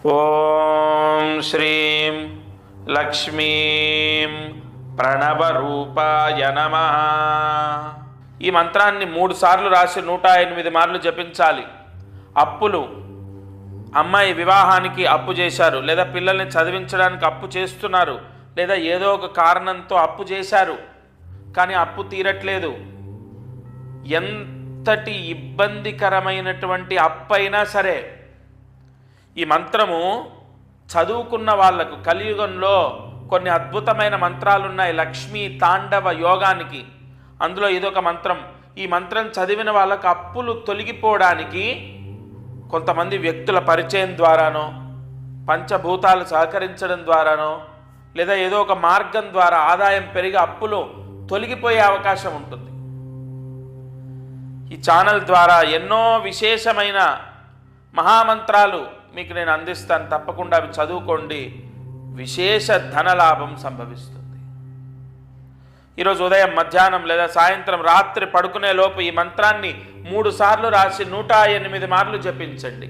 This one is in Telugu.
ఓం శ్రీం లక్ష్మీం ప్రణవరూపాయ నమః. ఈ మంత్రాన్ని 3 సార్లు రాసి 108 మార్లు జపించాలి. అప్పులు, అమ్మాయి వివాహానికి అప్పు చేశారు, లేదా పిల్లల్ని చదివించడానికి అప్పు చేస్తున్నారు, లేదా ఏదో ఒక కారణంతో అప్పు చేశారు కానీ అప్పు తీరట్లేదు, ఎంతటి ఇబ్బందికరమైనటువంటి అప్పు అయినా సరే ఈ మంత్రము చదువుకున్న వాళ్లకు కలియుగంలో కొన్ని అద్భుతమైన మంత్రాలు ఉన్నాయి. లక్ష్మీ తాండవ యోగానికి అందులో ఇదొక మంత్రం. ఈ మంత్రం చదివిన వాళ్ళకు అప్పులు తొలగిపోవడానికి కొంతమంది వ్యక్తుల పరిచయం ద్వారానో, పంచభూతాలు సహకరించడం ద్వారానో, లేదా ఏదో ఒక మార్గం ద్వారా ఆదాయం పెరిగి అప్పులు తొలగిపోయే అవకాశం ఉంటుంది. ఈ ఛానల్ ద్వారా ఎన్నో విశేషమైన మహామంత్రాలు మీకు నేను అందిస్తాను. తప్పకుండా అవి చదువుకోండి, విశేష ధనలాభం సంభవిస్తుంది. ఈరోజు ఉదయం, మధ్యాహ్నం లేదా సాయంత్రం, రాత్రి పడుకునే లోపు ఈ మంత్రాన్ని 3 సార్లు రాసి 108 మార్లు జపించండి.